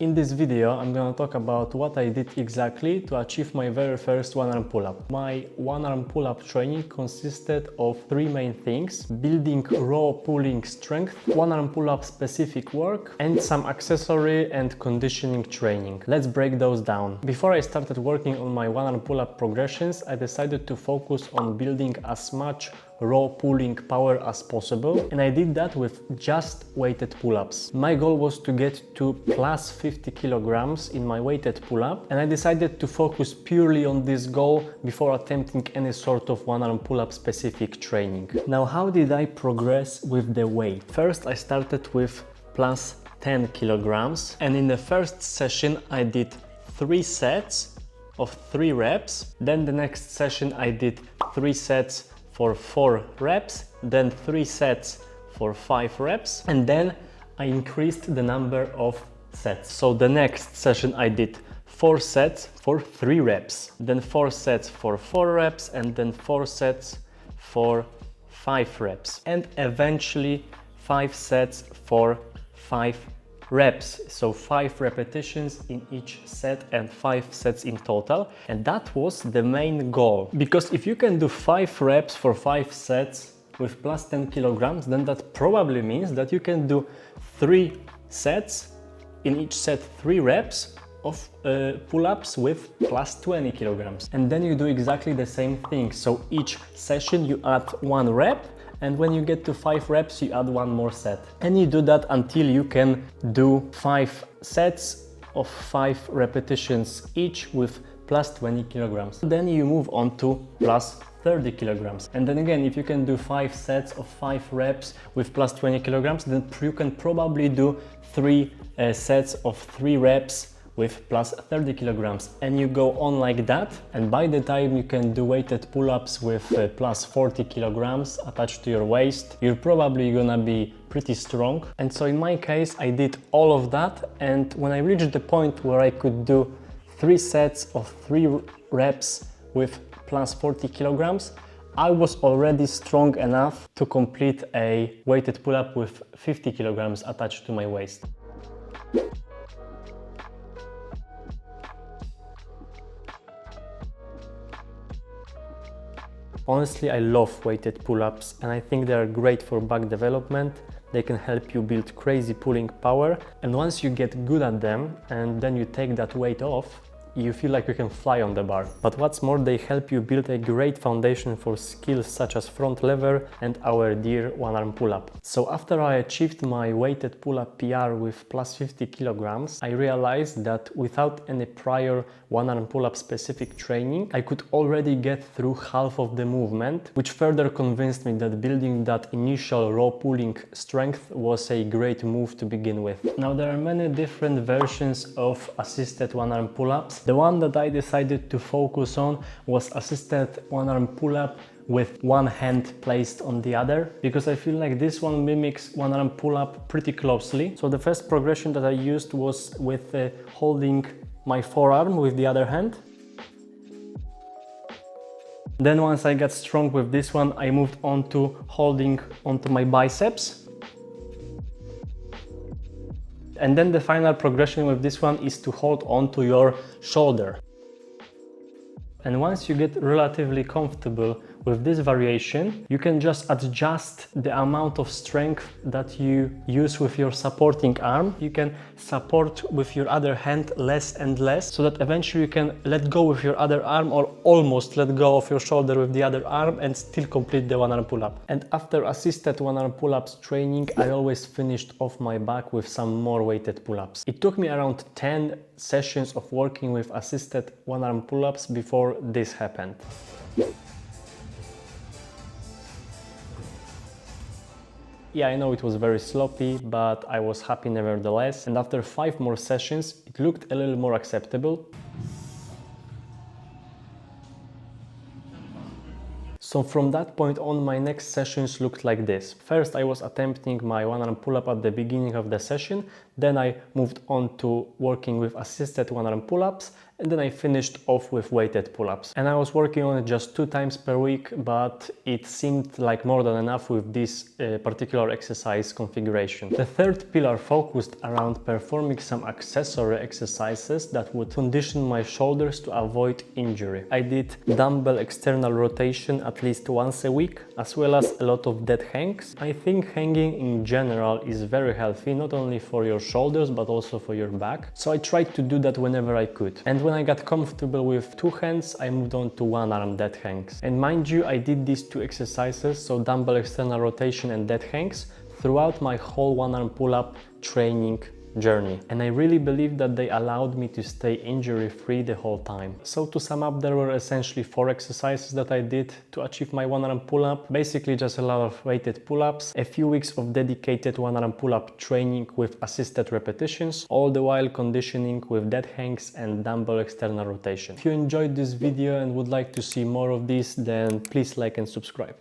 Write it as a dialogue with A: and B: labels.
A: In this video, I'm gonna talk about what I did exactly to achieve my very first one-arm pull-up. My one-arm pull-up training consisted of three main things: building raw pulling strength, one-arm pull-up specific work, and some accessory and conditioning training. Let's break those down. Before I started working on my one-arm pull-up progressions, I decided to focus on building as much raw pulling power as possible, and I did that with just weighted pull-ups. My goal was to get to plus 50 kilograms in my weighted pull-up, and I decided to focus purely on this goal before attempting any sort of one-arm pull-up specific training. Now, how did I progress with the weight? First, I started with plus 10 kilograms, and in the first session I did 3 sets of 3 reps. Then the next session I did 3 sets for 4 reps, then 3 sets for 5 reps, and then I increased the number of sets. So the next session I did 4 sets for 3 reps, then 4 sets for 4 reps, and then 4 sets for 5 reps, and eventually 5 sets for 5 reps. So 5 repetitions in each set and 5 sets in total. And that was the main goal. Because if you can do 5 reps for 5 sets with plus 10 kilograms, then that probably means that you can do 3 sets, in each set 3 reps of pull-ups with plus 20 kilograms. And then you do exactly the same thing. So each session you add 1 rep, and when you get to 5 reps, you add 1 more set. And you do that until you can do 5 sets of 5 repetitions each with plus 20 kilograms. Then you move on to plus 30 kilograms. And then again, if you can do 5 sets of 5 reps with plus 20 kilograms, then you can probably do 3 sets of 3 reps with plus 30 kilograms, and you go on like that, and by the time you can do weighted pull-ups with plus 40 kilograms attached to your waist, you're probably gonna be pretty strong. And so in my case, I did all of that, and when I reached the point where I could do 3 sets of 3 reps with plus 40 kilograms, I was already strong enough to complete a weighted pull-up with 50 kilograms attached to my waist. Honestly, I love weighted pull-ups, and I think they are great for back development. They can help you build crazy pulling power, and once you get good at them and then you take that weight off, you feel like you can fly on the bar. But what's more, they help you build a great foundation for skills such as front lever and our dear one-arm pull-up. So after I achieved my weighted pull-up PR with plus 50 kilograms, I realized that without any prior one-arm pull-up specific training, I could already get through half of the movement, which further convinced me that building that initial raw pulling strength was a great move to begin with. Now, there are many different versions of assisted one-arm pull-ups. The one that I decided to focus on was assisted one-arm pull-up with one hand placed on the other, because I feel like this one mimics one-arm pull-up pretty closely. So the first progression that I used was with holding my forearm with the other hand. Then once I got strong with this one, I moved on to holding onto my biceps. And then the final progression with this one is to hold on to your shoulder. And once you get relatively comfortable with this variation, you can just adjust the amount of strength that you use with your supporting arm. You can support with your other hand less and less, so that eventually you can let go with your other arm, or almost let go of your shoulder with the other arm, and still complete the one-arm pull-up. And after assisted one-arm pull-ups training, I always finished off my back with some more weighted pull-ups. It took me around 10 sessions of working with assisted one-arm pull-ups before this happened. Yeah, I know it was very sloppy, but I was happy nevertheless. And after 5 more sessions, it looked a little more acceptable. So from that point on, my next sessions looked like this. First, I was attempting my one-arm pull-up at the beginning of the session. Then I moved on to working with assisted one-arm pull-ups. and then I finished off with weighted pull-ups. And I was working on it just 2 times per week, but it seemed like more than enough with this particular exercise configuration. The third pillar focused around performing some accessory exercises that would condition my shoulders to avoid injury. I did dumbbell external rotation at least once a week, as well as a lot of dead hangs. I think hanging in general is very healthy, not only for your shoulders but also for your back. So I tried to do that whenever I could. And when I got comfortable with 2 hands, I moved on to 1 arm dead hangs. And mind you, I did these 2 exercises, so dumbbell external rotation and dead hangs, throughout my whole 1 arm pull-up training journey, and I really believe that they allowed me to stay injury-free the whole time. So to sum up, there were essentially 4 exercises that I did to achieve my 1 arm pull-up. Basically just a lot of weighted pull-ups, a few weeks of dedicated 1 arm pull-up training with assisted repetitions, all the while conditioning with dead hangs and dumbbell external rotation. If you enjoyed this video and would like to see more of this, then please like and subscribe.